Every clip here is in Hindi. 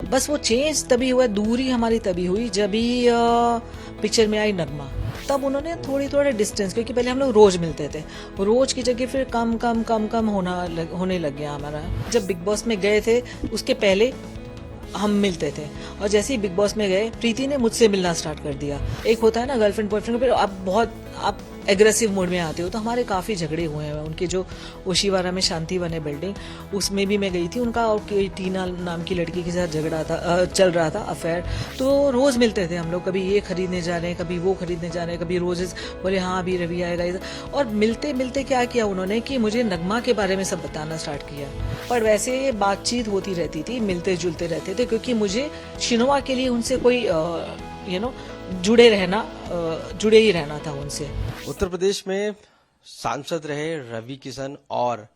बस वो चेंज तभी हुआ, दूरी हमारी तभी हुई जब ही पिक्चर में आई नगमा। तब उन्होंने थोड़े डिस्टेंस, क्योंकि पहले हम लोग रोज मिलते थे, रोज की जगह फिर कम होने लग गया हमारा। जब बिग बॉस में गए थे उसके पहले हम मिलते थे, और जैसे ही बिग बॉस में गए प्रीति ने मुझसे मिलना स्टार्ट कर दिया। एक होता है ना गर्लफ्रेंड बॉयफ्रेंड, फिर आप एग्रेसिव मोड में आते हो, तो हमारे काफ़ी झगड़े हुए हैं। उनके जो ओशिवारा में शांति वन है बिल्डिंग, उसमें भी मैं गई थी, उनका और टीना नाम की लड़की के साथ झगड़ा था, चल रहा था अफेयर। तो रोज मिलते थे हम लोग, कभी ये खरीदने जा रहे हैं, कभी वो खरीदने जा रहे हैं, कभी रोजेस बोले हाँ अभी रवि आएगा इधर। और मिलते मिलते क्या किया उन्होंने कि मुझे नगमा के बारे में सब बताना स्टार्ट किया। पर वैसे बातचीत होती रहती थी, मिलते जुलते रहते थे, क्योंकि मुझे शिनोवा के लिए उनसे कोई जुड़े ही रहना था उनसे। उत्तर प्रदेश में सांसद रहे रवि किशन और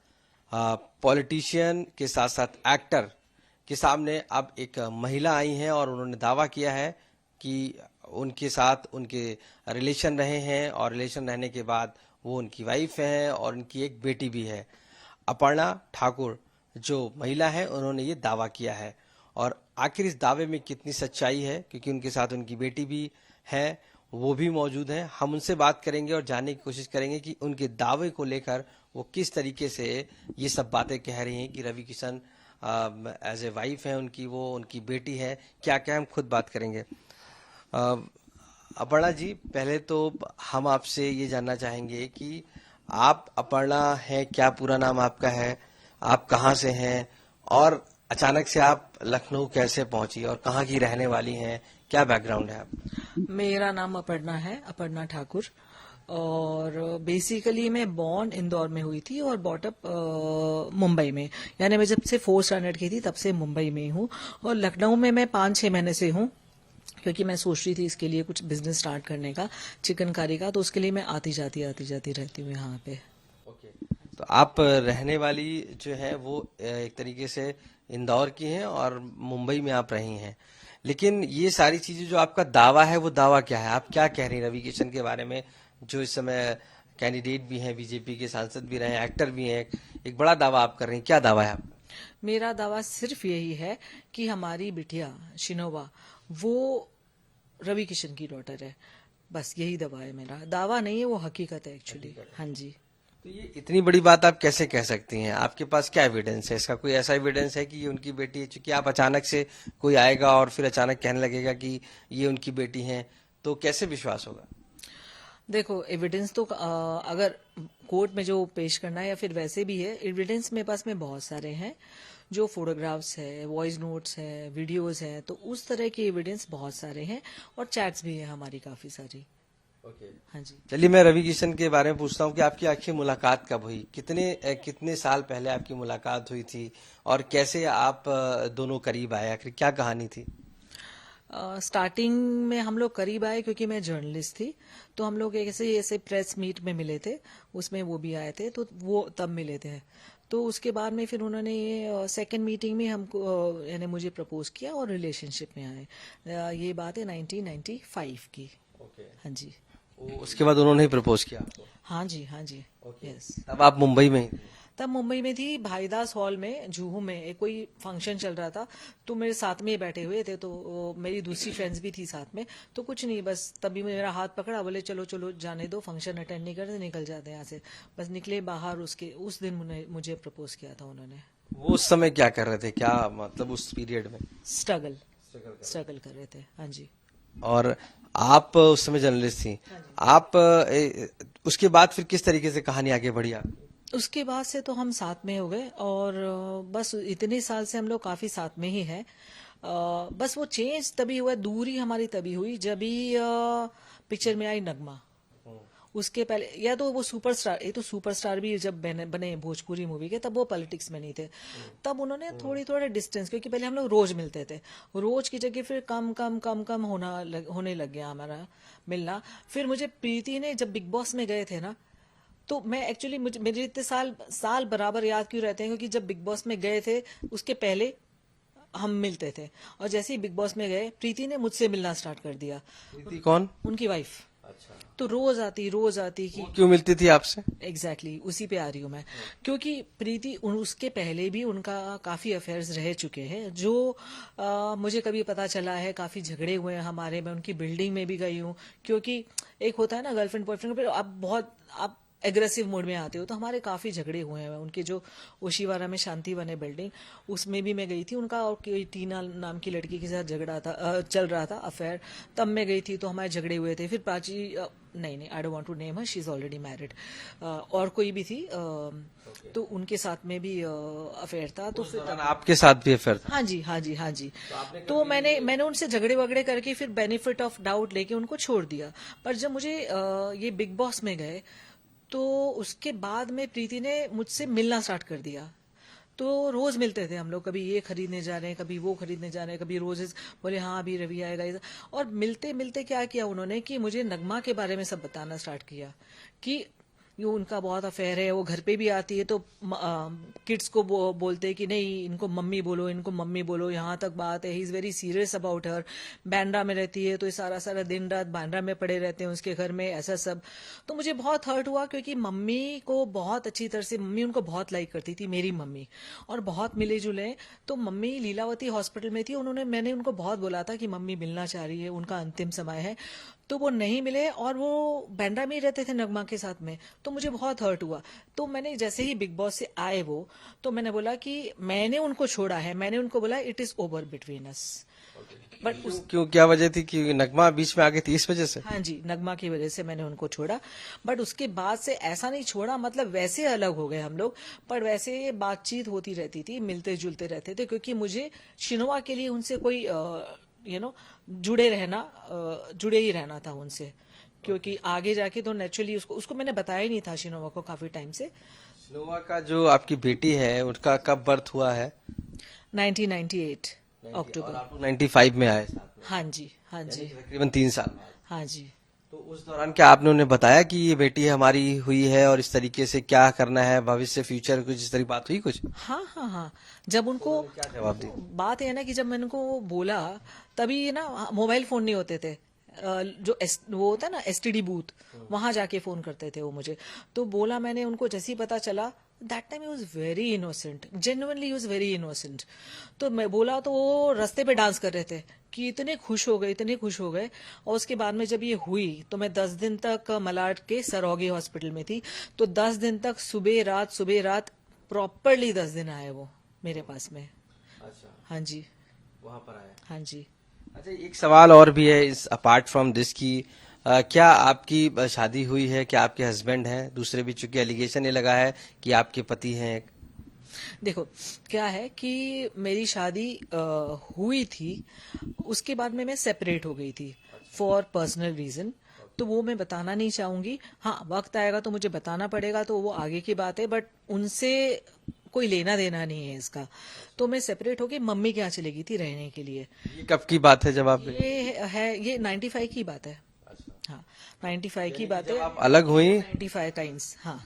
पॉलिटिशियन के साथ साथ एक्टर के सामने अब एक महिला आई हैं और उन्होंने दावा किया है कि उनके साथ उनके रिलेशन रहे हैं और रिलेशन रहने के बाद वो उनकी वाइफ है और उनकी एक बेटी भी है। अपर्णा ठाकुर जो महिला है उन्होंने ये दावा किया है, और आखिर इस दावे में कितनी सच्चाई है, क्योंकि उनके साथ उनकी बेटी भी है, वो भी मौजूद हैं। हम उनसे बात करेंगे और जानने की कोशिश करेंगे कि उनके दावे को लेकर वो किस तरीके से ये सब बातें कह रही हैं कि Ravi Kishan as a wife है उनकी, वो उनकी बेटी है, क्या क्या हम खुद बात करेंगे। अपर्णा जी, पहले तो हम आपसे ये जानना चाहेंगे कि आप अपर्णा हैं, क्या पूरा नाम आपका है, आप कहाँ से हैं, और अचानक से आप लखनऊ कैसे पहुंची और कहाँ की रहने वाली हैं, क्या बैकग्राउंड है आप? मेरा नाम अपर्णा है, अपर्णा ठाकुर, और बेसिकली मैं बॉर्न इंदौर में हुई थी और बॉटअप मुंबई में। यानी मैं जब से 4th स्टैंडर्ड की थी तब से मुंबई में ही हूँ, और लखनऊ में मैं 5-6 महीने से हूँ, क्योंकि मैं सोच रही थी इसके लिए कुछ बिजनेस स्टार्ट करने का, चिकनकारी का, तो उसके लिए मैं आती जाती रहती हूँ यहाँ पे। तो आप रहने वाली जो है वो एक तरीके से इंदौर की हैं और मुंबई में आप रही हैं, लेकिन ये सारी चीजें जो आपका दावा है वो दावा क्या है, आप क्या कह रही हैं रवि किशन के बारे में, जो इस समय कैंडिडेट भी हैं, बीजेपी के सांसद भी रहे, एक्टर भी हैं, एक बड़ा दावा आप कर रही हैं, क्या दावा है आपका? मेरा दावा सिर्फ यही है कि हमारी बिटिया शिनोवा वो रवि किशन की डॉटर है, बस यही दावा है। मेरा दावा नहीं है, वो हकीकत है एक्चुअली। हाँ जी। तो ये इतनी बड़ी बात आप कैसे कह सकती हैं, आपके पास क्या एविडेंस है इसका? कोई ऐसा एविडेंस है कि ये उनकी बेटी है? चूंकि आप अचानक से कोई आएगा और फिर अचानक कहने लगेगा कि ये उनकी बेटी है, तो कैसे विश्वास होगा? देखो, एविडेंस तो अगर कोर्ट में जो पेश करना है या फिर वैसे भी है, एविडेंस मेरे पास में बहुत सारे हैं, जो फोटोग्राफ्स है, वॉइस नोट्स है, वीडियोस है, तो उस तरह के एविडेंस बहुत सारे हैं, और चैट्स भी है हमारी काफी सारी। हाँ जी। चलिए, मैं रवि किशन के बारे में पूछता हूँ कि आपकी आखिर मुलाकात कब हुई, कितने साल पहले आपकी मुलाकात हुई थी, और कैसे आप दोनों करीब आए, आखिर क्या कहानी थी? स्टार्टिंग में हम लोग करीब आए क्योंकि मैं जर्नलिस्ट थी, तो हम लोग ऐसे ऐसे प्रेस मीट में मिले थे, उसमें वो भी आए थे, तो वो तब मिले थे। तो उसके बाद में फिर उन्होंने ये सेकंड मीटिंग में हमको यानी मुझे प्रपोज किया और रिलेशनशिप में आए। ये बात है 1995 की। हाँ जी। उसके बाद उन्होंने ही प्रपोज किया आपको? हाँ जी, हाँ जी। यस। तब आप मुंबई में ही थे? तब मुंबई में थी, भाईदास हॉल में जुहू में एक कोई फंक्शन चल रहा था, तो मेरे साथ में ही बैठे हुए थे, तो मेरी दूसरी फ्रेंड्स भी थी साथ में, तो कुछ नहीं, बस तभी मेरा हाथ पकड़ा, बोले चलो चलो जाने दो, फंक्शन अटेंड नहीं करते, निकल जाते हैं यहाँ से। बस निकले बाहर, उसके उस दिन मुझे प्रपोज किया था उन्होंने। वो उस समय क्या कर रहे थे, क्या मतलब उस पीरियड में? स्ट्रगल कर रहे थे। हाँ जी। और आप उस समय जर्नलिस्ट थी, आप उसके बाद फिर किस तरीके से कहानी आगे बढ़ी आपकी? उसके बाद से तो हम साथ में हो गए, और बस इतने साल से हम लोग काफी साथ में ही हैं। बस वो चेंज तभी हुआ, दूरी हमारी तभी हुई जब ही पिक्चर में आई नगमा। उसके पहले या तो वो सुपरस्टार, ये तो सुपरस्टार भी जब बने भोजपुरी मूवी के, तब वो पॉलिटिक्स में नहीं थे, तब उन्होंने थोड़े डिस्टेंस, क्योंकि पहले हम लोग रोज मिलते थे, रोज की जगह फिर कम होने लग गया हमारा मिलना। फिर मुझे प्रीति ने, जब बिग बॉस में गए थे ना, तो मैं एक्चुअली मेरे इतने साल बराबर याद क्यों रहते हैं, क्योंकि जब बिग बॉस में गए थे उसके पहले हम मिलते थे, और जैसे ही बिग बॉस में गए प्रीति ने मुझसे मिलना स्टार्ट कर दिया। प्रीति कौन? उनकी वाइफ। अच्छा, तो रोज आती कि क्यों मिलती थी आपसे? एग्जैक्टली उसी पे आ रही हूँ मैं, क्योंकि प्रीति उसके पहले भी उनका काफी अफेयर्स रह चुके हैं जो मुझे कभी पता चला है, काफी झगड़े हुए हैं हमारे। मैं उनकी बिल्डिंग में भी गई हूँ, क्योंकि एक होता है ना गर्लफ्रेंड बॉयफ्रेंड पे आप एग्रेसिव मोड में आते हो, तो हमारे काफी झगड़े हुए हैं। उनके जो ओशीवारा में शांति वन है बिल्डिंग, उसमें भी मैं गई थी। उनका और कोई टीना नाम की लड़की के साथ झगड़ा था, चल रहा था अफेयर, तब मैं गई थी तो हमारे झगड़े हुए थे। फिर प्राची नहीं, I don't want to name her, she is already married, और कोई भी थी, तो उनके साथ में भी अफेयर था। तो फिर आपके साथ भी अफेयर था? हाँ जी, हाँ जी, हाँ जी। तो मैंने उनसे झगड़े वगड़े करके फिर बेनिफिट ऑफ डाउट लेके उनको छोड़ दिया। पर जब मुझे ये बिग बॉस में गए, तो उसके बाद में प्रीति ने मुझसे मिलना स्टार्ट कर दिया। तो रोज मिलते थे हम लोग, कभी ये खरीदने जा रहे हैं, कभी वो खरीदने जा रहे हैं, कभी रोजेस बोले हाँ अभी रवि आएगा और मिलते मिलते क्या किया उन्होंने कि मुझे नगमा के बारे में सब बताना स्टार्ट किया कि ये उनका बहुत अफेयर है। वो घर पे भी आती है तो किड्स को बोलते हैं कि नहीं इनको मम्मी बोलो, इनको मम्मी बोलो, यहाँ तक बात है। He is very serious about her. Bandra में रहती है तो ये सारा सारा दिन रात बांद्रा में पड़े रहते हैं उसके घर में, ऐसा सब। तो मुझे बहुत हर्ट हुआ, क्योंकि मम्मी को बहुत अच्छी तरह से, मम्मी उनको बहुत लाइक करती थी मेरी मम्मी, और बहुत मिले जुले। तो मम्मी लीलावती हॉस्पिटल में थी, मैंने उनको बहुत बोला था कि मम्मी मिलना चाह रही है, उनका अंतिम समय है, तो वो नहीं मिले, और वो बांद्रा में ही रहते थे नगमा के साथ में। तो मुझे बहुत हर्ट हुआ। तो मैंने जैसे ही बिग बॉस से आए वो, तो मैंने बोला कि मैंने उनको छोड़ा है, मैंने उनको बोला it is over between us. But क्यों, क्या वजह थी कि नगमा बीच में आ गई थी इस वजह से? हाँ जी, नगमा की वजह से मैंने उनको छोड़ा। बट उसके बाद से ऐसा नहीं छोड़ा, मतलब वैसे अलग हो गए हम लोग, पर वैसे बातचीत होती रहती थी, मिलते जुलते रहते थे, क्योंकि मुझे शिनोवा के लिए उनसे कोई जुड़े ही रहना था उनसे, क्योंकि आगे जाके तो नेचुरली उसको मैंने बताया ही नहीं था शिनोवा को काफी टाइम से। नोवा का जो आपकी बेटी है उनका कब बर्थ हुआ है? 1998 और अक्टूबर। आप 95 में आए साथ में, हाँ जी, हाँ जी, तकरीबन 3 साल बाद। हाँ जी। तो उस दौरान क्या आपने उन्हें बताया कि ये बेटी हमारी हुई है और इस तरीके से क्या करना है भविष्य, फ्यूचर, कुछ इस तरह की बात हुई कुछ? हाँ हाँ हाँ, जब उनको क्या जवाब दिया? बात है ना कि जब मैंने उनको बोला, तभी ना मोबाइल फोन नहीं होते थे, वो होता है ना एसटीडी बूथ, वहां जाके फोन करते थे वो मुझे। तो बोला मैंने उनको, जैसे ही पता चला, that time he was very innocent, genuinely he was very innocent. तो मैं बोला तो वो रास्ते पे डांस कर रहे थे कि इतने खुश हो गए, इतने खुश हो गए। और उसके बाद में जब ये हुई तो मैं 10 दिन तक मलाड के सरोगी हॉस्पिटल में थी। तो 10 दिन तक सुबह रात प्रॉपरली 10 दिन आए वो मेरे पास में। अच्छा, हाँ जी, वहां पर आया। हाँ जी। अच्छा, एक सवाल और भी है इस अपार्ट फ्रॉम दिस की, क्या आपकी शादी हुई है? क्या आपके हस्बैंड हैं? दूसरे भी, चूंकि एलिगेशन ये लगा है कि आपके पति हैं एक। देखो क्या है कि मेरी शादी हुई थी, उसके बाद में मैं सेपरेट हो गई थी फॉर पर्सनल रीजन। तो वो मैं बताना नहीं चाहूंगी। हाँ, वक्त आएगा तो मुझे बताना पड़ेगा, तो वो आगे की बात है, बट उनसे कोई लेना देना नहीं है इसका। तो मैं सेपरेट होके मम्मी के यहाँ चली गई थी रहने के लिए। ये कब की बात है जब आप? ये 95 की बात है। हाँ, 95 की बात है। जब आप अलग हुई? 95 टाइम्स, हाँ।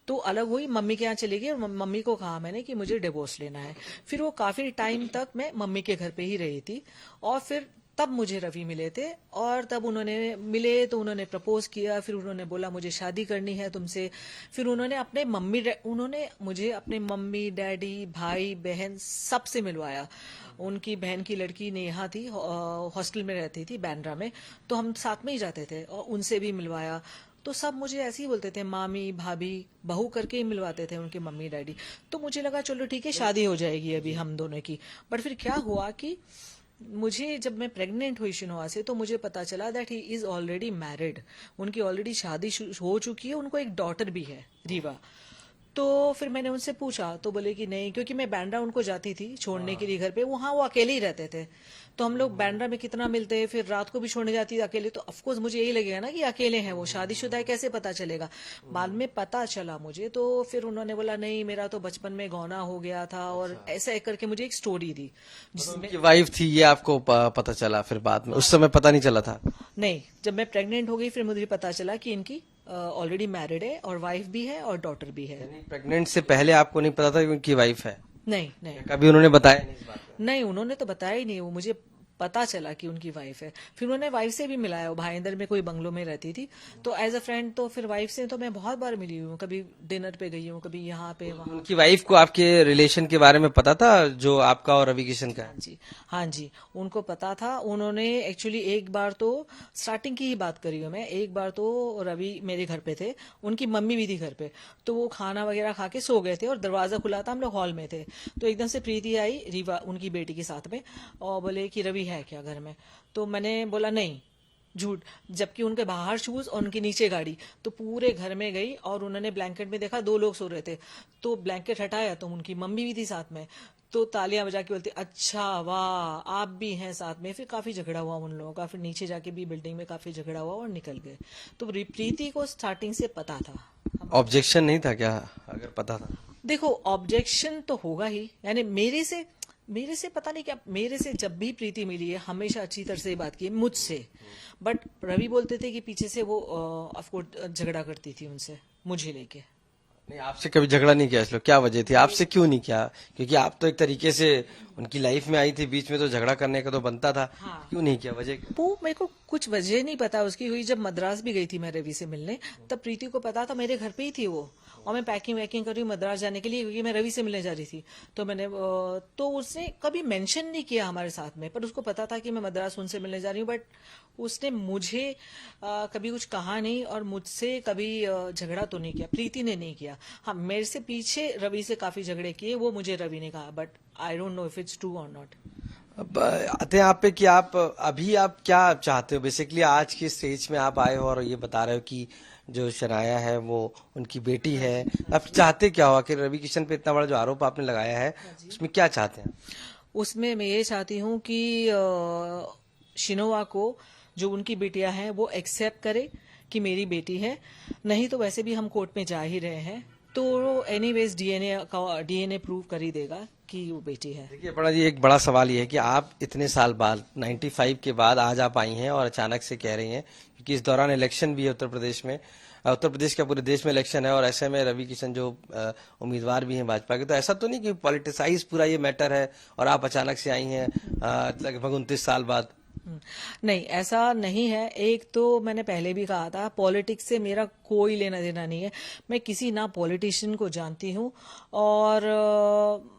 तो अलग हुई, मम्मी के यहाँ चली गई, और मम्मी को कहा मैंने कि मुझे डिवोर्स लेना है। फिर वो काफी टाइम तक मैं मम्मी के घर पे ही रही थी, और फिर तब मुझे रवि मिले थे, और तब उन्होंने मिले तो उन्होंने प्रपोज किया। फिर उन्होंने बोला मुझे शादी करनी है तुमसे। फिर उन्होंने मुझे अपने मम्मी डैडी भाई बहन सबसे मिलवाया। उनकी बहन की लड़की नेहा थी, हॉस्टल में रहती थी बांद्रा में, तो हम साथ में ही जाते थे, और उनसे भी मिलवाया। तो सब मुझे ऐसे ही बोलते थे, मामी भाभी बहू करके ही मिलवाते थे उनके मम्मी डैडी। तो मुझे लगा चलो ठीक है, शादी हो जाएगी अभी हम दोनों की। बट फिर क्या हुआ कि मुझे, जब मैं प्रेग्नेंट हुई शिनोआ से, तो मुझे पता चला that he is already married. उनकी ऑलरेडी शादी हो चुकी है, उनको एक डॉटर भी है, रीवा। तो फिर मैंने उनसे पूछा, तो बोले कि नहीं, क्योंकि मैं बांद्रा उनको जाती थी छोड़ने के लिए घर पे, वहां वो अकेले ही रहते थे। तो हम लोग बांद्रा में कितना मिलते हैं, फिर रात को भी छोड़ने जाती थी अकेले। तो ऑफकोर्स मुझे यही लगेगा ना कि अकेले हैं वो, शादीशुदा है, कैसे पता चलेगा। बाद में पता चला मुझे, तो फिर उन्होंने बोला नहीं, मेरा तो बचपन में गौना हो गया था, और ऐसा करके मुझे एक स्टोरी दी जिसमें उनकी वाइफ थी, ये आपको पता चला फिर बाद में? उस समय पता नहीं चला था? नहीं, जब मैं प्रेग्नेंट हो गई फिर मुझे पता चला कि इनकी ऑलरेडी मैरिड है, और वाइफ भी है, और डॉटर भी है। प्रेग्नेंट से पहले आपको नहीं पता था कि उनकी वाइफ है? नहीं नहीं कभी उन्होंने बताया नहीं इस बात को? नहीं, उन्होंने तो बताया ही नहीं। वो मुझे पता चला कि उनकी वाइफ है, फिर उन्होंने वाइफ से भी मिलाया। वो भाईंदर में कोई बंगलो में रहती थी, तो एज अ फ्रेंड तो फिर वाइफ से तो मैं बहुत बार मिली हूँ, कभी डिनर पे गई हूँ, कभी यहाँ पे वहाँ। उनकी वाइफ को आपके रिलेशन के बारे में पता था जो आपका और रवि किशन का है? हाँ जी, हाँ जी, उनको पता था। उन्होंने एक्चुअली एक बार तो, स्टार्टिंग की ही बात करी हूँ मैं, एक बार तो रवि मेरे घर पे थे, उनकी मम्मी भी थी घर पे, तो वो खाना वगैरह खा के सो गए थे और दरवाजा खुला था, हम लोग हॉल में थे। तो एकदम से प्रीति आई, रीवा उनकी बेटी के साथ में, और बोले कि रवि है क्या घर में? तो मैंने बोला नहीं, झूठ, जबकि उनके बाहर शूज और उनके नीचे गाड़ी। तो पूरे घर में गई और उन्होंने ब्लैंकेट में देखा 2 लोग सो रहे थे, तो ब्लैंकेट हटाया तो उनकी मम्मी भी थी साथ में। तो तालियां बजा के बोलती अच्छा वाह आप भी हैं साथ में। फिर काफी झगड़ा हुआ उन लोगों का, फिर नीचे जाके भी बिल्डिंग में काफी झगड़ा हुआ और निकल गए। तो प्रीति को स्टार्टिंग से पता था। ऑब्जेक्शन नहीं था क्या अगर पता था? देखो ऑब्जेक्शन तो होगा ही, यानी मेरे से पता नहीं क्या, मेरे से जब भी प्रीति मिली है हमेशा अच्छी तरह से बात की है मुझसे। बट रवि बोलते थे कि पीछे से वो ऑफकोर्स झगड़ा करती थी उनसे, मुझे लेके। नहीं, आपसे कभी झगड़ा नहीं किया इसलिए? क्या वजह थी, आपसे क्यों नहीं किया? क्योंकि आप तो एक तरीके से उनकी लाइफ में आई थी, बीच में तो झगड़ा करने का तो बनता था। हाँ। क्यों नहीं किया, वजह? वो मेरे को कुछ वजह नहीं पता उसकी हुई। जब मद्रास भी गई थी मैं रवि से मिलने, तब प्रीति को पता था, मेरे घर पे ही थी वो, और मैं पैकिंग वैकिंग कर रही हूँ मद्रास जाने के लिए, क्योंकि मैं रवि से मिलने जा रही थी। तो मैंने तो उसने कभी मेंशन नहीं किया हमारे साथ में, पर उसको पता था कि मैं मद्रास उनसे मिलने जा रही हूँ। बट उसने मुझे कभी कुछ कहा नहीं, और मुझसे कभी झगड़ा तो नहीं किया, प्रीति ने नहीं किया। हाँ, मेरे से पीछे रवि से काफी झगड़े किए, वो मुझे रवि ने कहा, but I don't know if it's true और नॉट। अब आते हैं आप पे कि आप अभी आप क्या चाहते हो बेसिकली? आज की स्टेज में आप आए हो और ये बता रहे हो कि जो शनाया है वो उनकी बेटी है। आप चाहते क्या हो आखिर? रवि किशन पे इतना बड़ा जो आरोप आपने लगाया है उसमें क्या चाहते हैं? उसमें मैं ये चाहती हूँ कि शिनोवा को, जो उनकी बेटियां हैं, वो एक्सेप्ट करे कि मेरी बेटी है। नहीं तो वैसे भी हम कोर्ट में जा ही रहे हैं, तो एनीवेज डीएनए प्रूव कर ही देगा कि वो बेटी है। देखिए बड़ा जी, एक बड़ा सवाल ये है कि आप इतने साल बाद 95 के बाद आज आप आई हैं और अचानक से कह रही हैं, क्योंकि इस दौरान इलेक्शन भी है उत्तर प्रदेश में, उत्तर प्रदेश का पूरे देश में इलेक्शन है, और ऐसे में रवि किशन जो उम्मीदवार भी हैं भाजपा के, तो ऐसा तो नहीं कि पॉलिटिसाइज पूरा ये मैटर है और आप अचानक से आई हैं लगभग 29 साल बाद? नहीं, ऐसा नहीं है। एक तो मैंने पहले भी कहा था, पॉलिटिक्स से मेरा कोई लेना देना नहीं है। मैं किसी ना पॉलिटिशियन को जानती हूँ, और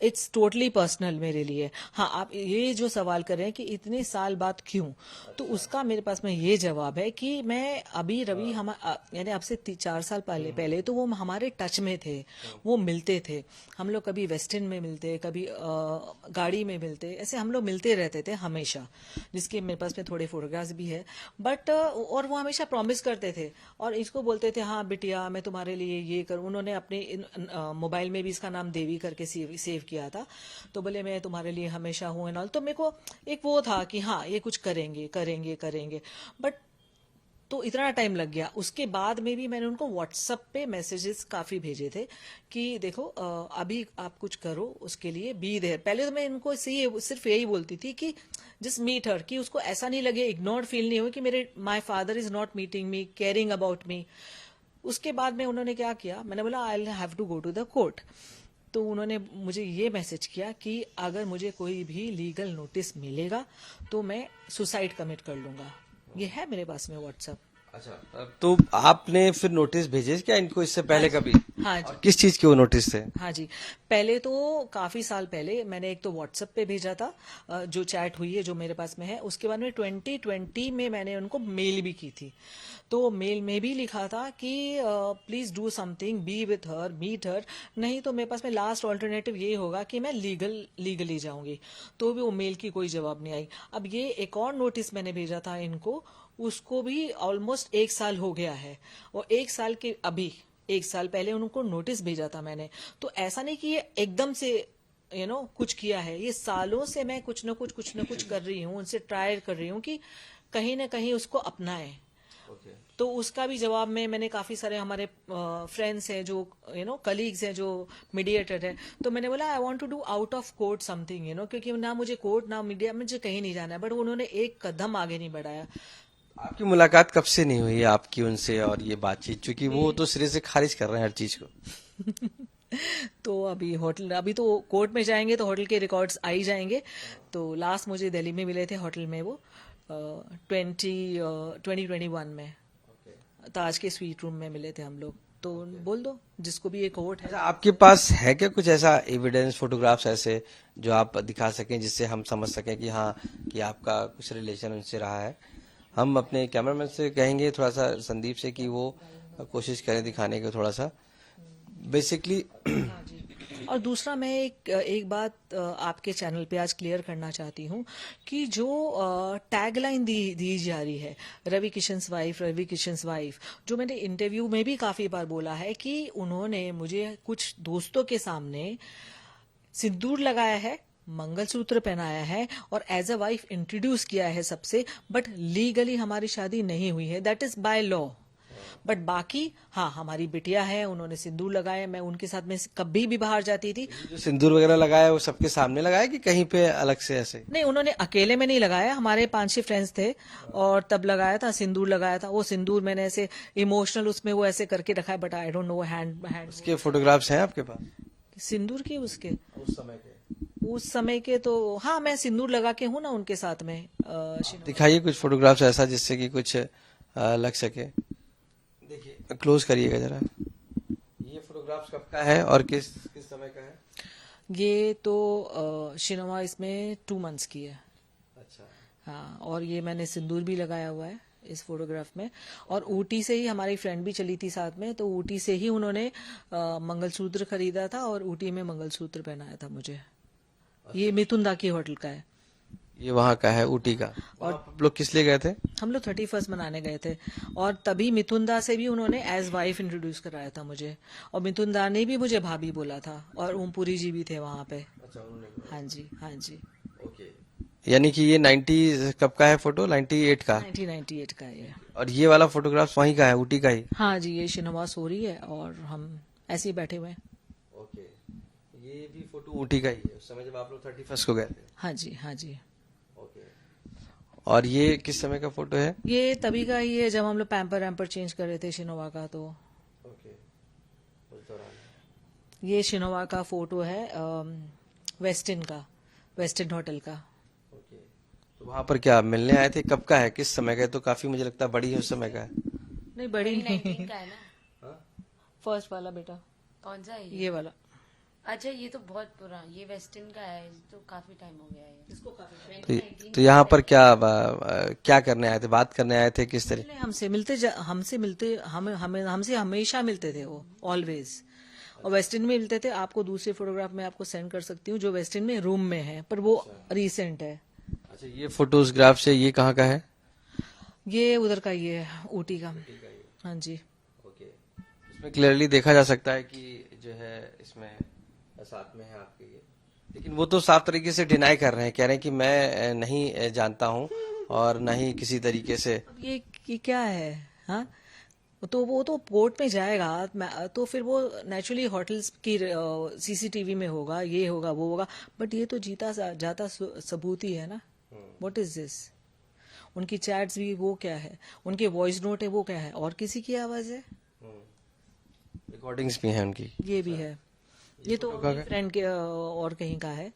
इट्स टोटली पर्सनल मेरे लिए। हाँ, आप ये जो सवाल कर रहे हैं कि इतने साल बाद क्यों, तो उसका मेरे पास में ये जवाब है कि मैं अभी रवि हम यानी अब से 4 साल पहले पहले तो वो हमारे टच में थे, वो मिलते थे, हम लोग कभी वेस्ट एंड में मिलते, कभी गाड़ी में मिलते, ऐसे हम लोग मिलते रहते थे हमेशा, जिसके मेरे पास में थोड़े फोटोग्राफ्स भी है। बट और वो हमेशा प्रॉमिस करते थे और इसको बोलते थे हाँ बिटिया मैं तुम्हारे लिए ये करूँ। उन्होंने अपने मोबाइल में भी इसका नाम देवी करके सेव किया था, तो बोले मैं तुम्हारे लिए हमेशा हूँ एंड ऑल। तो मेरे को एक वो था कि हाँ ये कुछ करेंगे करेंगे करेंगे, बट तो इतना टाइम लग गया। उसके बाद में भी मैंने उनको व्हाट्सएप पे मैसेजेस काफी भेजे थे कि देखो अभी आप कुछ करो उसके लिए, बी देयर। पहले तो मैं इनको सिर्फ यही बोलती थी कि जस्ट मीट हर, कि उसको ऐसा नहीं लगे, इग्नोर्ड फील नहीं हो कि मेरे my father is not meeting me, caring about me. उसके बाद में उन्होंने क्या किया, मैंने बोला I will have to go to the court. तो उन्होंने मुझे ये मैसेज किया कि अगर मुझे कोई भी लीगल नोटिस मिलेगा तो मैं सुसाइड कमिट कर लूंगा। ये है मेरे पास में व्हाट्सएप। अच्छा, तो आपने फिर नोटिस भेजे क्या इनको इससे पहले कभी? हाँ और जी, किस चीज के वो नोटिस थे? हाँ जी, पहले तो काफी साल पहले मैंने एक तो व्हाट्सएप पे भेजा था, जो चैट हुई है जो मेरे पास में है। उसके बाद में 2020 में मैंने उनको मेल भी की थी, तो मेल में भी लिखा था कि please do something, be with her, meet her, नहीं तो मेरे पास में लास्ट ऑल्टरनेटिव ये होगा कि मैं लीगली जाऊंगी। तो भी वो मेल की कोई जवाब नहीं आई। अब ये एक और नोटिस मैंने भेजा था इनको, उसको भी ऑलमोस्ट 1 साल हो गया है, और 1 साल के अभी 1 साल पहले उनको नोटिस भेजा था मैंने। तो ऐसा नहीं कि ये एकदम से कुछ किया है, ये सालों से मैं कुछ न कुछ कर रही हूँ, उनसे ट्राई कर रही हूँ कि कहीं ना कहीं उसको अपनाएं। तो उसका भी जवाब में मैंने काफी सारे हमारे फ्रेंड्स हैं जो कलीग्स हैं जो मीडिएटर है, तो मैंने बोला I want to do out of court something, क्योंकि ना मुझे कोर्ट ना मीडिया, मुझे कहीं नहीं जाना है। बट उन्होंने एक कदम आगे नहीं बढ़ाया। आपकी मुलाकात कब से नहीं हुई आपकी उनसे और ये बातचीत, क्योंकि वो तो सिरे से खारिज कर रहे हैं हर चीज को? तो अभी होटल, अभी तो कोर्ट में जाएंगे तो होटल के रिकॉर्ड्स आ ही जाएंगे। तो लास्ट मुझे दिल्ली में मिले थे होटल में, वो 2021 में ताज के स्वीट रूम में मिले थे हम लोग। तो बोल दो जिसको भी ये कोर्ट है। अच्छा, आपके पास है क्या कुछ ऐसा एविडेंस, फोटोग्राफ्स ऐसे जो आप दिखा सकें जिससे हम समझ सकें कि हाँ, कि आपका कुछ रिलेशन उनसे रहा है? हम अपने कैमरामैन से कहेंगे थोड़ा सा, संदीप से, कि वो कोशिश करें दिखाने की थोड़ा सा बेसिकली। हाँ जी। और दूसरा मैं एक बात आपके चैनल पे आज क्लियर करना चाहती हूँ कि जो टैगलाइन दी जा रही है, रवि किशन्स वाइफ, रवि किशन्स वाइफ, जो मैंने इंटरव्यू में भी काफी बार बोला है कि उन्होंने मुझे कुछ दोस्तों के सामने सिंदूर लगाया है, मंगलसूत्र पहनाया है और एज अ वाइफ इंट्रोड्यूस किया है सबसे, बट लीगली हमारी शादी नहीं हुई है, that is by law. But बाकी हाँ, हमारी बिटिया है, उन्होंने सिंदूर लगाया, मैं उनके साथ में कभी भी बाहर जाती थी। जो सिंदूर वगैरह लगाया वो सबके सामने लगाया कि कहीं पे अलग से ऐसे? नहीं, उन्होंने अकेले में नहीं लगाया, हमारे 5-6 फ्रेंड्स थे और तब लगाया था, सिंदूर लगाया था। वो सिंदूर मैंने ऐसे इमोशनल उसमें वो ऐसे करके रखा है, but I don't know hand उसके फोटोग्राफ्स हैं आपके पास सिंदूर के उसके उस समय के? उस समय के तो हाँ, मैं सिंदूर लगा के हूँ ना उनके साथ में। दिखाइए कुछ फोटोग्राफ्स ऐसा जिससे कि कुछ लग सके। देखिए, क्लोज करिएगा जरा। ये फोटोग्राफ्स कब का है और किस किस समय का है? ये तो शिनोमा इसमें 2 मंथ्स की है। अच्छा। हाँ, और ये मैंने सिंदूर भी लगाया हुआ है इस फोटोग्राफ में। और ऊटी से ही हमारी फ्रेंड भी चली थी साथ में, तो ऊटी से ही उन्होंने मंगलसूत्र खरीदा था और ऊटी में मंगलसूत्र पहनाया था मुझे। ये मिथुन दा की होटल का है। ये वहाँ का है, ऊटी का। और आप लोग किस लिए गए थे? हम लोग 31st मनाने गए थे और तभी मिथुन दा से भी उन्होंने एज वाइफ इंट्रोड्यूस कराया था मुझे, और मिथुन दा ने भी मुझे भाभी बोला था, और ओमपुरी जी भी थे वहाँ पे। अच्छा, उन्होंने। हाँ जी, हाँ जी। ओके। यानी कि ये 90 कब का है फोटो? 98 का? 1998 का है ये। और ये वाला फोटोग्राफ वहीं का है, ऊटी का ही? हाँ जी, ये शिनोमा सोरी है और हम ऐसे ही बैठे हुए हैं। ओके। ये भी फोटो ऊटी का ही है, उस समय जब आप लोग 31st को गए थे? हाँ जी, हाँ जी। ओके। और ये किस समय का फोटो है? ये तभी का ही है जब हम लोग पैम्पर वैम्पर चेंज कर रहे थे शिनोवा का। तो ओके, उस दौरान। ये शिनोवा का फोटो है वेस्टिन का, वेस्टिन होटल का। ओके। तो वहां पर क्या मिलने आए थे? कब का है, किस समय का है? तो काफी मुझे लगता है बड़ी है, उस समय का है। नहीं, बड़ी नहीं, 19 का है ना? फर्स्ट वाला बेटा, कौन सा है ये वाला। अच्छा, ये तो बहुत पुराना, ये वेस्टर्न का है, तो काफी टाइम हो गया है इसको। तो यहाँ पर क्या करने आए थे? बात करने आए थे? किस तरह? नहीं, हमसे हमेशा मिलते थे वो, ऑलवेज। और वेस्टर्न में मिलते थे। आपको दूसरे फोटोग्राफ में आपको सेंड कर सकती हूँ जो वेस्टर्न में रूम में है, पर वो रिसेंट है। अच्छा, ये फोटोग्राफ से ये कहाँ का है? ये उधर का ही है, ऊटी का। हाँ जी। ओके। इसमें क्लियरली देखा जा सकता है कि जो है इसमें साथ में है आपके ये, लेकिन वो तो साफ तरीके से डिनाई कर रहे हैं, कह रहे हैं कि मैं नहीं जानता हूँ और न ही किसी तरीके से। ये क्या है? हाँ, तो वो तो कोर्ट में जाएगा, तो फिर वो नेचुरली होटल्स की सीसीटीवी में होगा, ये होगा, वो होगा, बट ये तो जाता सबूत ही है ना। What is this? उनकी चैट्स भी, वो क्या है, उनके वॉइस नोट है, वो क्या है, और किसी की आवाज है, रिकॉर्डिंग्स भी हैं उनकी। ये भी है। ये तो फ्रेंड के और कहीं का है।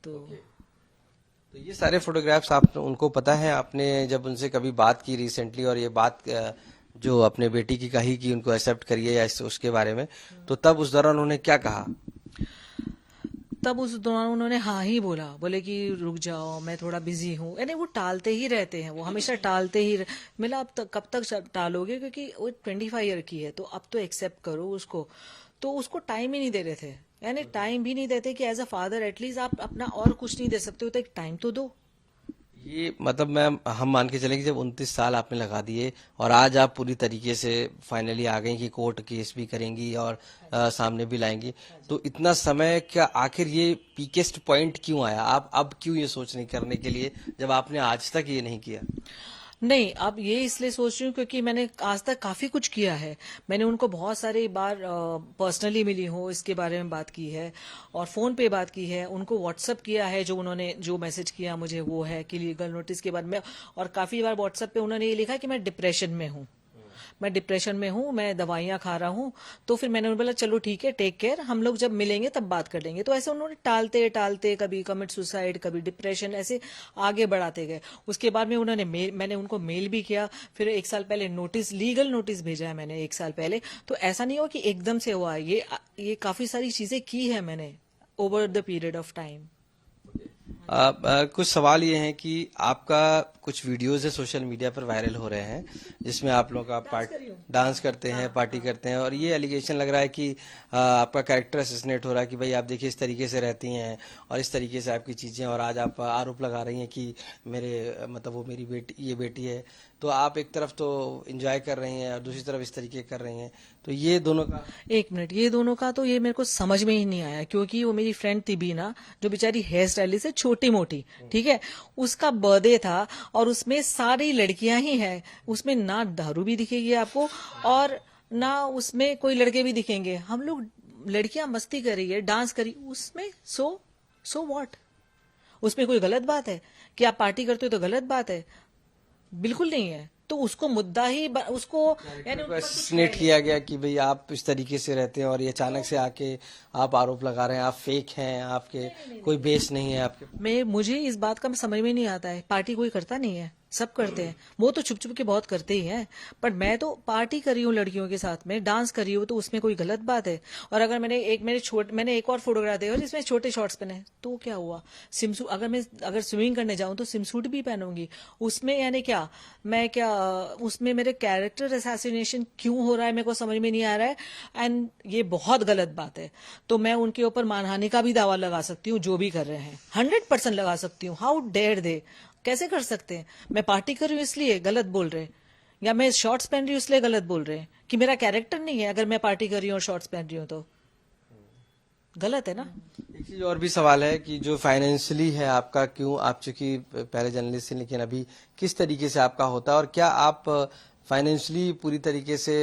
तो ये सारे फोटोग्राफ्स आप उनको पता है? आपने जब उनसे कभी बात की रिसेंटली और ये बात जो अपने बेटी की कही कि उनको एक्सेप्ट करिए या उसके बारे में, तो तब उस दौरान उन्होंने क्या कहा? तब उस दौरान उन्होंने हाँ ही बोले कि रुक जाओ, मैं थोड़ा बिजी हूँ। यानी वो टालते ही रहते हैं, वो हमेशा टालते ही मिला। अब तक कब तक टालोगे, क्योंकि वो 25 ईयर की है, तो अब तो एक्सेप्ट करो उसको। तो उसको टाइम ही नहीं दे रहे थे, यानी टाइम भी नहीं देते कि एज अ फादर एटलीस्ट आप अपना और कुछ नहीं दे सकते हो तो एक टाइम तो दो। ये मतलब मैम, हम मान के चले कि जब 29 साल आपने लगा दिए और आज आप पूरी तरीके से फाइनली आ गई कि कोर्ट केस भी करेंगी और सामने भी लाएंगी, तो इतना समय क्या आखिर ये पीकेस्ट पॉइंट क्यों आया? आप अब क्यों ये सोच नहीं करने के लिए जब आपने आज तक ये नहीं किया? नहीं, अब ये इसलिए सोच रही हूँ क्योंकि मैंने आज तक काफी कुछ किया है। मैंने उनको बहुत सारे बार पर्सनली मिली हूँ, इसके बारे में बात की है और फोन पे बात की है, उनको व्हाट्सअप किया है, जो उन्होंने जो मैसेज किया मुझे वो है कि लीगल नोटिस के बाद में। और काफी बार व्हाट्सएप पे उन्होंने ये लिखा कि मैं डिप्रेशन में हूँ, मैं डिप्रेशन में हूँ, मैं दवाइयाँ खा रहा हूँ। तो फिर मैंने बोला चलो ठीक है, टेक केयर, हम लोग जब मिलेंगे तब बात कर लेंगे। तो ऐसे उन्होंने टालते टालते कभी कमिट सुसाइड, कभी डिप्रेशन, ऐसे आगे बढ़ाते गए। उसके बाद में मैंने उनको मेल भी किया। फिर 1 साल पहले नोटिस, लीगल नोटिस भेजा है मैंने 1 साल पहले। तो ऐसा नहीं हुआ कि एकदम से हुआ, ये काफी सारी चीजें की है मैंने over the period of time. कुछ सवाल ये हैं कि आपका कुछ वीडियोस है सोशल मीडिया पर वायरल हो रहे हैं जिसमें आप लोग डांस करते हैं, पार्टी करते हैं, और ये एलिगेशन लग रहा है कि आपका कैरेक्टर असैसिनेट हो रहा है कि भाई आप देखिए इस तरीके से रहती हैं और इस तरीके से आपकी चीजें, और आज आप आरोप लगा रही हैं कि मेरे मतलब वो मेरी बेटी, ये बेटी है। तो आप एक तरफ तो एंजॉय कर रही हैं और दूसरी तरफ इस तरीके कर रही हैं, तो ये दोनों का 1 मिनट, ये दोनों का तो ये मेरे को समझ में ही नहीं आया, क्योंकि वो मेरी फ्रेंड थी बीना, जो बेचारी हेयर स्टाइलिस्ट है, छोटी मोटी, ठीक है। उसका बर्थडे था और उसमें सारी लड़कियां ही हैं। उसमें ना दारू भी दिखेगी आपको और ना उसमें कोई लड़के भी दिखेंगे। हम लोग लड़कियां मस्ती कर रही है, डांस करी, उसमें सो व्हाट? उसमें कोई गलत बात है? कि आप पार्टी करते हो तो गलत बात है? बिल्कुल नहीं है। तो उसको मुद्दा ही उसको यानी उनके पास कुछ है असैसिनेट नहीं। किया गया कि भाई आप इस तरीके से रहते हैं और ये अचानक से आके आप आरोप लगा रहे हैं, आप फेक हैं, आपके कोई बेस नहीं है आपके। मुझे इस बात का समझ में नहीं आता है। पार्टी कोई करता नहीं है, सब करते हैं। वो तो छुप छुप के बहुत करते ही हैं, पर मैं तो पार्टी कर रही हूँ लड़कियों के साथ में, डांस कर रही हूँ, तो उसमें कोई गलत बात है? और अगर मैंने एक और फोटोग्राफ देखा जिसमें छोटे शॉर्ट्स पहने, तो क्या हुआ? सिमसूट, अगर स्विमिंग करने जाऊं तो सिमसूट भी पहनूंगी। उसमें यानी क्या, मैं क्या, उसमें मेरे कैरेक्टर असैसिनेशन क्यों हो रहा है, मेरे को समझ में नहीं आ रहा है। एंड ये बहुत गलत बात है। तो मैं उनके ऊपर मानहानि का भी दावा लगा सकती हूँ, जो भी कर रहे हैं 100% लगा सकती हूँ। हाउ डेयर दे, कैसे कर सकते हैं? मैं पार्टी कर रही हूँ इसलिए गलत बोल रहे हैं, या मैं शॉर्ट्स पहन रही हूँ इसलिए गलत बोल रहे हैं? कि मेरा कैरेक्टर नहीं है अगर मैं पार्टी कर रही हूँ और शॉर्ट्स पहन रही हूँ तो गलत है ना? एक चीज और भी सवाल है कि जो फाइनेंशियली है आपका, क्यों आप चूंकि पहले जर्नलिस्ट थे लेकिन अभी किस तरीके से आपका होता है, और क्या आप फाइनेंशियली पूरी तरीके से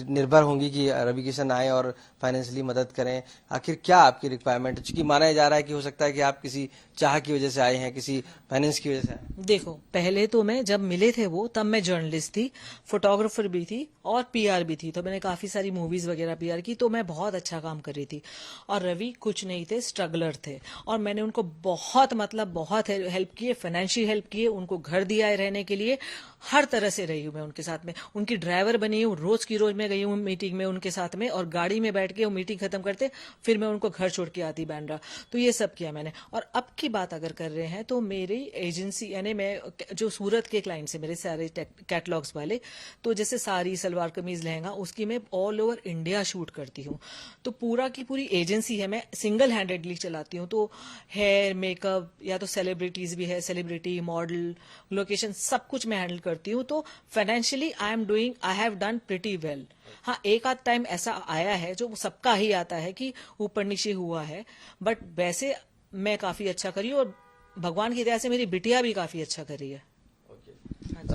निर्भर होंगी कि रवि किशन आए और फाइनेंशियली मदद करें? आखिर क्या आपकी रिक्वायरमेंट है, चूंकि माना जा रहा है कि हो सकता है कि आप किसी चाह की वजह से आए हैं, किसी फाइनेंस की वजह से आए। देखो, पहले तो मैं जब मिले थे वो, तब मैं जर्नलिस्ट थी, फोटोग्राफर भी थी और पीआर भी थी। तो मैंने काफी सारी मूवीज वगैरह पीआर की, तो मैं बहुत अच्छा काम कर रही थी। और रवि कुछ नहीं थे, स्ट्रगलर थे, और मैंने उनको बहुत हेल्प की है, फाइनेंशियल हेल्प की है, उनको घर दिया है रहने के लिए। हर तरह से रही हूँ मैं उनके साथ में, उनकी ड्राइवर बनी हूँ, रोज की रोज मैं गई हूँ मीटिंग में उनके साथ में, और गाड़ी में बैठ के वो मीटिंग खत्म करते, फिर मैं उनको घर छोड़ के आती बांद्रा। तो ये सब किया मैंने। और अब की बात अगर कर रहे हैं, तो मेरी एजेंसी, यानी मैं जो सूरत के क्लाइंट्स है मेरे सारे कैटलॉग्स वाले, तो जैसे साड़ी, सलवार कमीज, लहंगा, उसकी मैं ऑल ओवर इंडिया शूट करती हूँ। तो पूरा की पूरी एजेंसी है, मैं सिंगल हैंडेडली चलाती हूँ। तो हेयर, मेकअप, या तो सेलिब्रिटीज भी है, सेलिब्रिटी, मॉडल, लोकेशन, सब कुछ मैं हैंडल करती हूँ। तो financially I have done pretty well. हाँ, एक आध टाइम ऐसा आया है, जो सबका ही आता है, कि ऊपर नीचे हुआ है, बट वैसे मैं काफी अच्छा करी हूँ, और भगवान की दया से मेरी बिटिया भी काफी अच्छा करी है।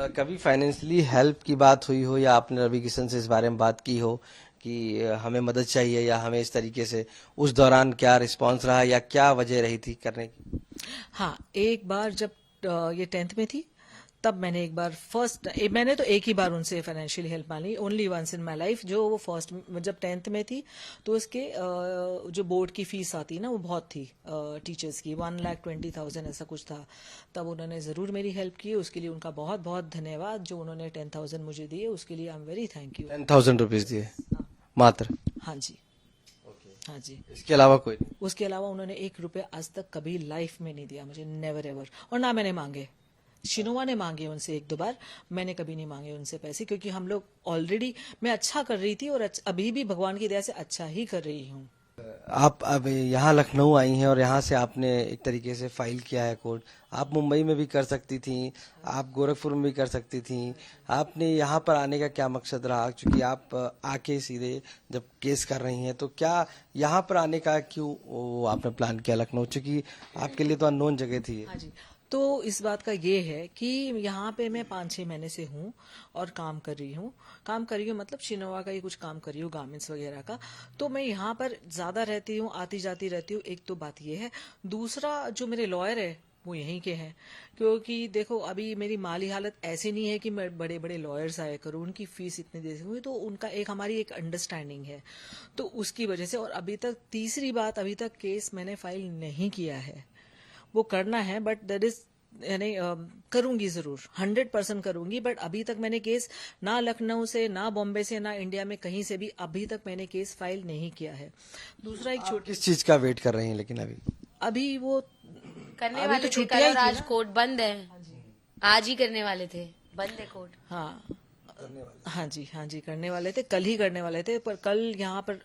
कभी फाइनेंशियली हेल्प की बात हुई हो, या आपने रवि किशन से इस बारे में बात की हो कि हमें मदद चाहिए या हमें इस तरीके से, उस दौरान क्या रिस्पांस रहा या क्या वजह रही थी करने की? हाँ, एक बार जब ये 10th में थी, तब मैंने एक बार मैंने तो एक ही बार उनसे फाइनेंशियल हेल्प मांगी, only once in my life. जो वो फर्स्ट, जब 10th में थी, तो उसके जो बोर्ड की फीस आती ना, वो बहुत थी टीचर्स की, 1,20,000 ऐसा कुछ था। तब उन्होंने जरूर मेरी हेल्प की, उसके लिए उनका बहुत बहुत धन्यवाद। जो उन्होंने 10,000 मुझे दिए, उसके लिए I am very thank you. 10,000 rupees दिए मात्र? हाँ जी, हाँ जी। इसके अलावा कोई नहीं? उसके अलावा उन्होंने 1 रुपया आज तक कभी लाइफ में नहीं दिया मुझे, नेवर एवर। और ना मैंने मांगे, शिनोवा ने मांगे उनसे 1-2 बार, मैंने कभी नहीं मांगे उनसे पैसे, क्योंकि हम लोग ऑलरेडी, मैं अच्छा कर रही थी, और अभी भी भगवान की दया से अच्छा ही कर रही हूँ। आप अब यहाँ लखनऊ आई हैं और यहाँ से आपने एक तरीके से फाइल किया है कोर्ट। आप मुंबई में भी कर सकती थी, आप गोरखपुर में भी कर सकती थी, आपने यहाँ पर आने का क्या मकसद रहा? क्योंकि आप आके सीधे जब केस कर रही हैं, तो क्या यहाँ पर आने का क्यों आपने प्लान किया लखनऊ, क्योंकि आपके लिए तो अननोन जगह थी ये। हाँ जी। तो इस बात का ये है कि यहाँ पे मैं 5-6 महीने से हूँ और काम कर रही हूँ। मतलब शिनोवा का ही कुछ काम कर रही हूँ, गारमेंट्स वगैरह का। तो मैं यहाँ पर ज्यादा रहती हूँ, आती जाती रहती हूँ। एक तो बात ये है। दूसरा, जो मेरे लॉयर है, वो यहीं के हैं। क्योंकि देखो अभी मेरी माली हालत ऐसी नहीं है कि मैं बड़े बड़े लॉयर्स आया करूँ, उनकी फीस इतनी दे सकूँ, तो उनका एक हमारी एक अंडरस्टैंडिंग है, तो उसकी वजह से। और अभी तक तीसरी बात, अभी तक केस मैंने फाइल नहीं किया है, वो करना है, बट दैट इज यानी करूंगी जरूर, 100% करूंगी, बट अभी तक मैंने केस ना लखनऊ से, ना बॉम्बे से, ना इंडिया में कहीं से भी अभी तक मैंने केस फाइल नहीं किया है। दूसरा एक आप किस चीज का वेट कर रही हैं लेकिन अभी? अभी वो करने अभी वाले तो थे छुट्टियां कल, ही और थी आज ना। कोर्ट बंद है। आज ही करने वाले थे, बंद है कोर्ट। हाँ हाँ जी करने वाले थे, कल ही करने वाले थे, पर कल यहाँ पर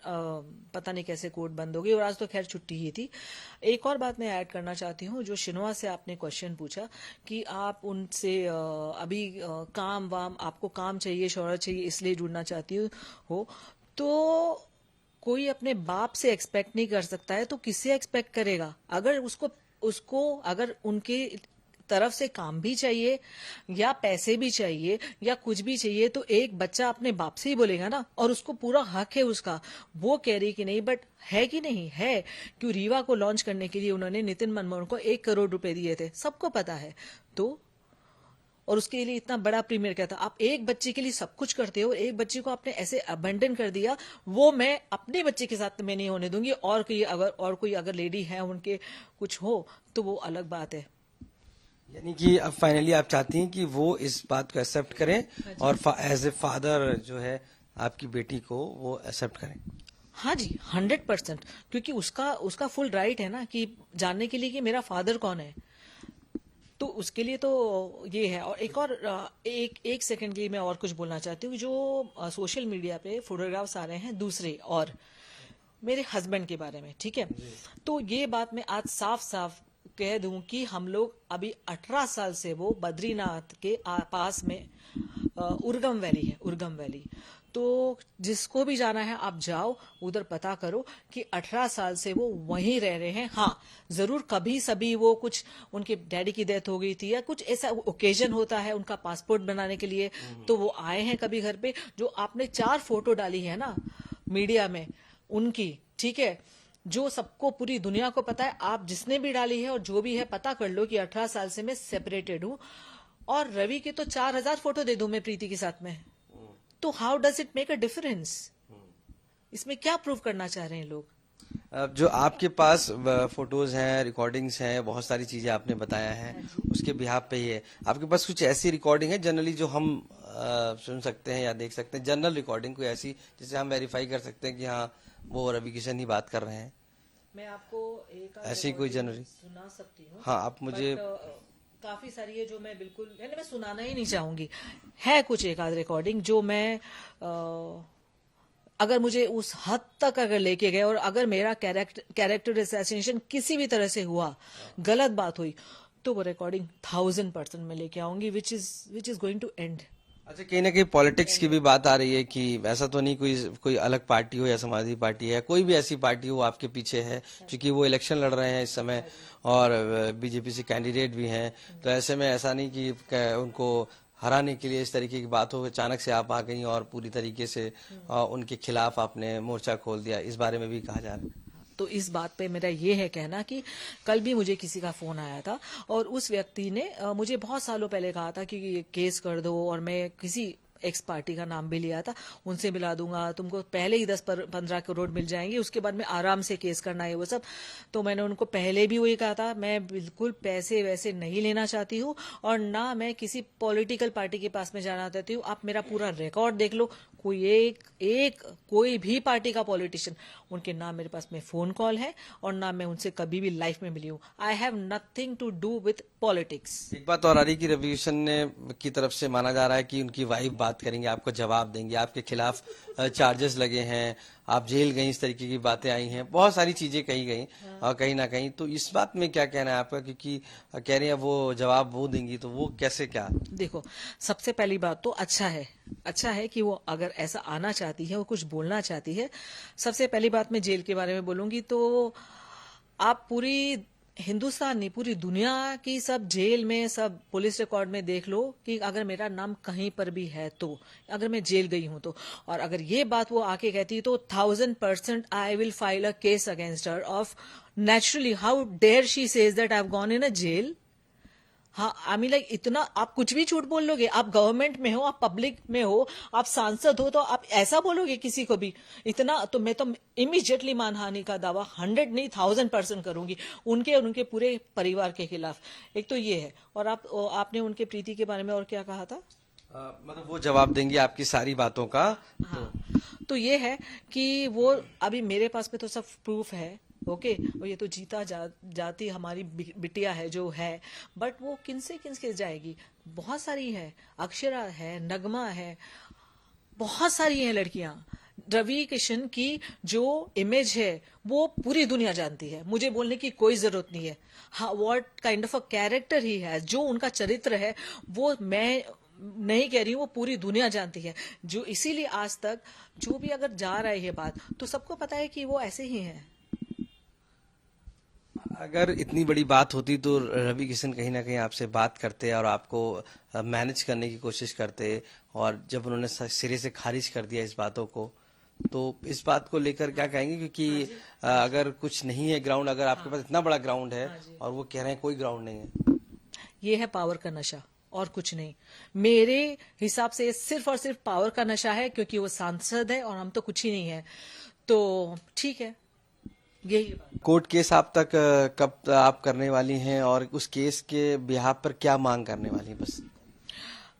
पता नहीं कैसे कोर्ट बंद हो गई, और आज तो खैर छुट्टी ही थी। एक और बात मैं ऐड करना चाहती हूँ, जो शिनवा से आपने क्वेश्चन पूछा कि आप उनसे अभी काम वाम, आपको काम चाहिए, शोहरत चाहिए, इसलिए जुड़ना चाहती हो, तो कोई अपने बाप से एक्सपेक्ट नहीं कर सकता है, तो किससे एक्सपेक्ट करेगा? अगर उसको अगर उनके तरफ से काम भी चाहिए या पैसे भी चाहिए या कुछ भी चाहिए, तो एक बच्चा अपने बाप से ही बोलेगा ना, और उसको पूरा हक है उसका। वो कह रही कि नहीं, बट है कि नहीं है? क्यों रीवा को लॉन्च करने के लिए उन्होंने नितिन मनमोहन को 1 करोड़ रुपए दिए थे, सबको पता है। तो और उसके लिए इतना बड़ा प्रीमियर क्या था? आप एक बच्चे के लिए सब कुछ करते हो, एक बच्चे को आपने ऐसे अबंडन कर दिया, वो मैं अपने बच्चे के साथ में नहीं होने दूंगी। और कोई अगर लेडी है उनके कुछ हो तो वो अलग बात है। यानी कि अब फाइनली आप चाहती हैं कि वो इस बात को एक्सेप्ट करें और एज ए फादर जो है आपकी बेटी को वो एक्सेप्ट करें। हाँ जी, 100%, क्योंकि उसका फुल राइट है ना कि जानने के लिए कि मेरा फादर कौन है। तो उसके लिए तो ये है। और एक सेकंड के लिए मैं और कुछ बोलना चाहती हूँ। जो सोशल मीडिया पे फोटोग्राफ्स आ रहे हैं दूसरे और मेरे हस्बैंड के बारे में, ठीक है, तो ये बात मैं आज साफ साफ कह दूं कि हम लोग अभी 18 साल से वो बद्रीनाथ के पास में उर्गम वैली है, उर्गम वैली, तो जिसको भी जाना है आप जाओ, उधर पता करो कि 18 साल से वो वहीं रह रहे हैं। हाँ, जरूर कभी सभी वो कुछ उनके डैडी की डेथ हो गई थी या कुछ ऐसा ओकेजन होता है उनका पासपोर्ट बनाने के लिए, तो वो आए हैं कभी घर पे। जो आपने 4 फोटो डाली है ना मीडिया में उनकी, ठीक है, जो सबको पूरी दुनिया को पता है, आप जिसने भी डाली है और जो भी है पता कर लो कि 18 साल से मैं सेपरेटेड हूं। और रवि के तो 4000 फोटो दे दूं मैं प्रीति के साथ में, तो how does it make a difference? इसमें क्या प्रूव करना चाह रहे हैं लोग? अब जो आपके पास फोटोज हैं, रिकॉर्डिंग्स हैं, बहुत सारी चीजें आपने बताया है, उसके बिहाफ पे ही है। आपके पास कुछ ऐसी रिकॉर्डिंग है जनरली जो हम सुन सकते हैं या देख सकते हैं, जनरल रिकॉर्डिंग कोई ऐसी जिसे हम वेरीफाई कर सकते हैं कि हाँ वो रवि किशन ही बात कर रहे हैं? मैं आपको एक ऐसी कोई जनरली सुना सकती हूँ। हाँ, आप मुझे काफी सारी है जो मैं बिल्कुल यानी मैं सुनाना ही नहीं चाहूंगी। है कुछ एक आध रिकॉर्डिंग जो मैं अगर मुझे उस हद तक अगर लेके गए और अगर मेरा कैरेक्टर असैसिनेशन किसी भी तरह से हुआ, गलत बात हुई, तो वो रिकॉर्डिंग 1000% में लेके आऊंगी, which is going to end. अच्छा, कहीं ना कहीं पॉलिटिक्स की भी बात आ रही है कि ऐसा तो नहीं कोई अलग पार्टी हो या समाजवादी पार्टी है, कोई भी ऐसी पार्टी हो आपके पीछे है, क्योंकि वो इलेक्शन लड़ रहे हैं इस समय और बीजेपी से कैंडिडेट भी हैं, तो ऐसे में ऐसा नहीं कि उनको हराने के लिए इस तरीके की बात हो, अचानक से आप आ गई और पूरी तरीके से उनके खिलाफ आपने मोर्चा खोल दिया, इस बारे में भी कहा जा रहा है। तो इस बात पे मेरा ये है कहना कि कल भी मुझे किसी का फोन आया था और उस व्यक्ति ने मुझे बहुत सालों पहले कहा था कि ये केस कर दो, और मैं किसी एक्स पार्टी का नाम भी लिया था, उनसे मिला दूंगा, तुमको पहले ही 10-15 करोड़ मिल जाएंगे, उसके बाद में आराम से केस करना है वो सब। तो मैंने उनको पहले भी वही कहा था, मैं बिल्कुल पैसे वैसे नहीं लेना चाहती हूँ और ना मैं किसी पॉलिटिकल पार्टी के पास में जाना चाहती हूँ। आप मेरा पूरा रिकॉर्ड देख लो, कोई भी पार्टी का पॉलिटिशियन, उनके ना मेरे पास में फोन कॉल है और ना मैं उनसे कभी भी लाइफ में मिली हूँ। I have nothing to do with politics. एक बात और आ रही कि रवि किशन ने की तरफ से माना जा रहा है कि उनकी वाइफ बात करेंगे, आपको जवाब देंगे, आपके खिलाफ चार्जेस लगे हैं, आप जेल गई, इस तरीके की बातें आई हैं, बहुत सारी चीजें कही गई और कहीं ना कहीं। तो इस बात में क्या कहना है आपका, क्योंकि कह रही हैं वो जवाब वो देंगी, तो वो कैसे क्या? देखो, सबसे पहली बात तो अच्छा है कि वो अगर ऐसा आना चाहती है, वो कुछ बोलना चाहती है। सबसे पहली बात मैं जेल के बारे में बोलूंगी तो आप पूरी हिंदुस्तान नहीं, पूरी दुनिया की सब जेल में, सब पुलिस रिकॉर्ड में देख लो कि अगर मेरा नाम कहीं पर भी है, तो अगर मैं जेल गई हूं तो, और अगर ये बात वो आके कहती है तो 1000% I will file a case against her of naturally how dare she says that I have gone in a jail. हाँ, आई मीन लाइक इतना आप कुछ भी झूठ बोल लोगे, आप गवर्नमेंट में हो, आप पब्लिक में हो, आप सांसद हो, तो आप ऐसा बोलोगे किसी को भी इतना? तो मैं तो इमीडिएटली मानहानि का दावा 100 नहीं 1000% करूंगी उनके और उनके पूरे परिवार के खिलाफ। एक तो ये है। और आपने उनके प्रीति के बारे में और क्या कहा था? मतलब वो जवाब देंगी आपकी सारी बातों का। हाँ, तो ये है कि वो अभी मेरे पास में तो सब प्रूफ है। ओके, और ये तो जाती हमारी बिटिया है जो है, बट वो किनसे जाएगी? बहुत सारी है, अक्षरा है, नगमा है, बहुत सारी हैं लड़कियां। रवि किशन की जो इमेज है वो पूरी दुनिया जानती है, मुझे बोलने की कोई जरूरत नहीं है। हाँ, what kind of a character ही है, जो उनका चरित्र है वो मैं नहीं कह रही हूँ, वो पूरी दुनिया जानती है। जो इसीलिए आज तक जो भी अगर जा रहा है ये बात, तो सबको पता है कि वो ऐसे ही हैं। अगर इतनी बड़ी बात होती तो रवि किशन कहीं ना कहीं आपसे बात करते और आपको मैनेज करने की कोशिश करते, और जब उन्होंने सिरे से खारिज कर दिया इस बातों को, तो इस बात को लेकर क्या कहेंगे? क्योंकि अगर कुछ नहीं है ग्राउंड, अगर आपके पास इतना बड़ा ग्राउंड है और वो कह रहे हैं कोई ग्राउंड नहीं है। ये है पावर का नशा और कुछ नहीं। मेरे हिसाब से ये सिर्फ और सिर्फ पावर का नशा है, क्योंकि वो सांसद है और हम तो कुछ ही नहीं है। तो ठीक है, यही बात। कोर्ट केस आप तक कब आप करने वाली हैं, और उस केस के बिहाफ पर क्या मांग करने वाली हैं? बस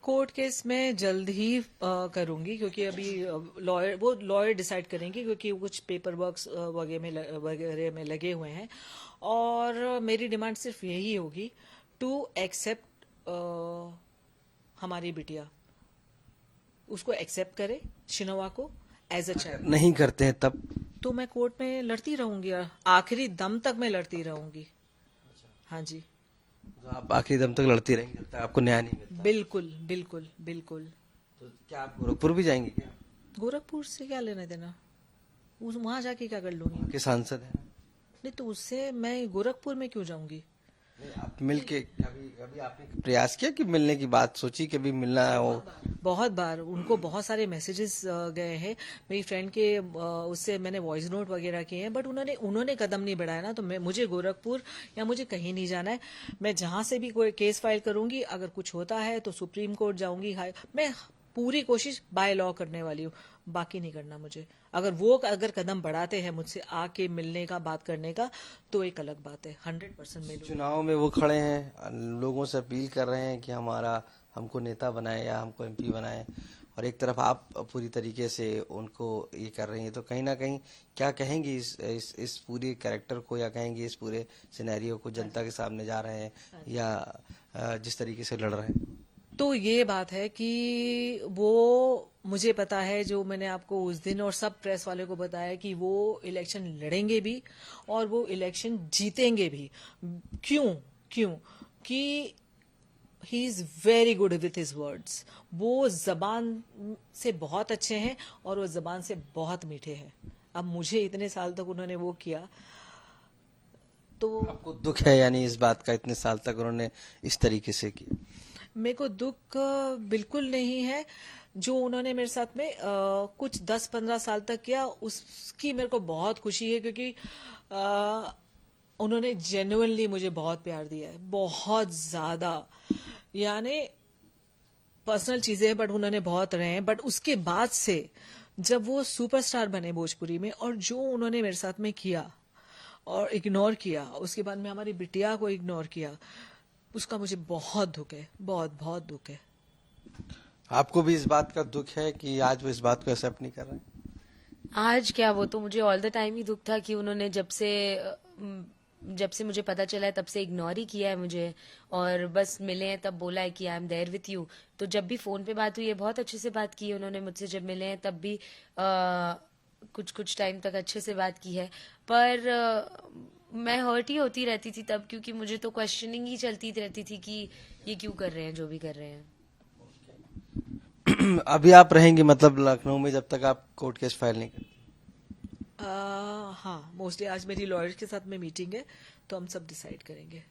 कोर्ट केस में जल्द ही करूंगी, क्योंकि अभी लॉयर डिसाइड करेंगे, क्योंकि कुछ पेपर वर्क्स वगैरह में लगे हुए हैं। और मेरी डिमांड सिर्फ यही होगी, टू एक्सेप्ट हमारी बिटिया, उसको एक्सेप्ट करे, शिनोवा को एज अ चाइल्ड। नहीं करते हैं तब तो मैं कोर्ट में लड़ती रहूंगी, आखिरी दम तक मैं लड़ती रहूंगी। हाँ जी, तो आप आखिरी दम तक लड़ती रहेंगी जब तक आपको न्याय नहीं मिलता। बिल्कुल बिल्कुल बिल्कुल। तो क्या आप गोरखपुर भी जाएंगे क्या? गोरखपुर से क्या लेना देना, वहां जाके क्या कर लूंगी? आपके सांसद हैं। नहीं तो उससे मैं गोरखपुर में क्यों जाऊंगी? नहीं, आप मिल के कभी कभी आपने प्रयास किया कि मिलने की बात सोची, कभी मिलना है वो? बहुत बार उनको बहुत सारे मैसेजेस गए हैं, मेरी फ्रेंड के उससे मैंने वॉइस नोट वगैरह किए हैं, बट उन्होंने कदम नहीं बढ़ाया ना। तो मुझे गोरखपुर या मुझे कहीं नहीं जाना है। मैं जहां से भी कोई केस फाइल करूंगी, अगर कुछ होता है तो सुप्रीम कोर्ट जाऊंगी। मैं पूरी कोशिश बाय लॉ करने वाली हूँ, बाकी नहीं करना मुझे। अगर कदम बढ़ाते हैं मुझसे आके मिलने का, बात करने का, तो एक अलग बात है। 100% मिलूंगी। चुनाव में वो खड़े हैं, लोगों से अपील कर रहे हैं कि हमको नेता बनाए या हमको एमपी बनाए, और एक तरफ आप पूरी तरीके से उनको ये कर रही हैं। तो कहीं ना कहीं क्या कहेंगी इस पूरे कैरेक्टर को, या कहेंगी इस पूरे सिनेरियो को, जनता के सामने जा रहे हैं या जिस तरीके से लड़ रहे हैं? तो ये बात है कि वो, मुझे पता है, जो मैंने आपको उस दिन और सब प्रेस वाले को बताया, कि वो इलेक्शन लड़ेंगे भी और वो इलेक्शन जीतेंगे भी। क्यों? क्यों कि he is very good with his words. वो जबान से बहुत अच्छे हैं और वो जबान से बहुत मीठे हैं। अब मुझे इतने साल तक उन्होंने वो किया, तो आपको दुख है यानी इस बात का, इतने साल तक उन्होंने इस तरीके से किया? मेरे को दुख बिल्कुल नहीं है। जो उन्होंने मेरे साथ में कुछ 10-15 साल तक किया, उसकी मेरे को बहुत खुशी है, क्योंकि उन्होंने जेन्युइनली मुझे बहुत प्यार दिया है, बहुत ज्यादा। यानी पर्सनल चीजें हैं, बट उन्होंने बहुत रहे हैं। बट उसके बाद से जब वो सुपरस्टार बने भोजपुरी में, और जो उन्होंने मेरे साथ में किया और इग्नोर किया, उसके बाद में हमारी बिटिया को इग्नोर किया, उसका मुझे बहुत दुख है, बहुत बहुत दुख है। आपको भी इस बात का दुख है कि आज वो इस बात को एक्सेप्ट नहीं कर रहे हैं? आज क्या, वो तो मुझे ऑल द टाइम ही दुख था कि उन्होंने जब से मुझे पता चला है तब से इग्नोर ही किया है मुझे, और बस मिले हैं तब बोला है कि I am there with you. तो जब भी फोन पे बात हुई है, बहुत अच्छे से बात की है उन्होंने मुझसे। जब मिले हैं तब भी कुछ टाइम तक अच्छे से बात की है, पर मैं हर्ट ही होती रहती थी तब, क्योंकि मुझे तो क्वेश्चनिंग ही चलती रहती थी कि ये क्यों कर रहे हैं जो भी कर रहे हैं। अभी आप रहेंगे मतलब लखनऊ में जब तक आप कोर्ट केस फाइल नहीं करें? हाँ, मोस्टली आज मेरी लॉयर के साथ में मीटिंग है, तो हम सब डिसाइड करेंगे।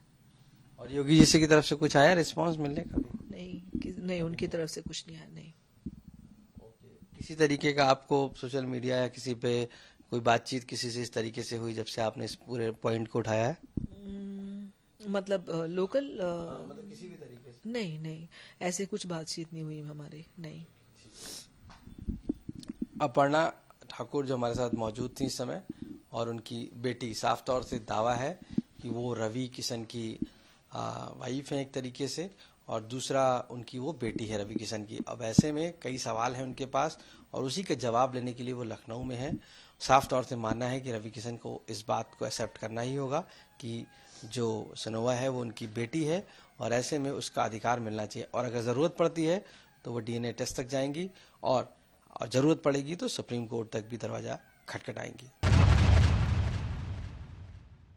और योगी जी की तरफ से कुछ आया रिस्पांस मिलने का? नहीं, उनकी तरफ से कुछ नहीं आया, नहीं। किसी तरीके का आपको सोशल मीडिया या किसी पे कोई बातचीत किसी से इस तरीके से हुई जब से आपने इस पूरे पॉइंट को उठाया है? मतलब लोकल मतलब किसी भी तरीके से? नहीं नहीं, ऐसे कुछ बातचीत नहीं हुई हमारी, नहीं। अपर्णा ठाकुर जो हमारे साथ मौजूद थी इस समय, और उनकी बेटी, साफ तौर से दावा है कि वो रवि किशन की वाइफ है एक तरीके से, और दूसरा उनकी वो बेटी है रवि किशन की। अब ऐसे में कई सवाल हैं उनके पास, और उसी के जवाब लेने के लिए वो लखनऊ में है। साफ तौर से मानना है कि रवि किशन को इस बात को एक्सेप्ट करना ही होगा कि जो सनोवा है वो उनकी बेटी है, और ऐसे में उसका अधिकार मिलना चाहिए। और अगर ज़रूरत पड़ती है तो वो डीएनए टेस्ट तक जाएंगी, और ज़रूरत पड़ेगी तो सुप्रीम कोर्ट तक भी दरवाज़ा खटखटाएंगी।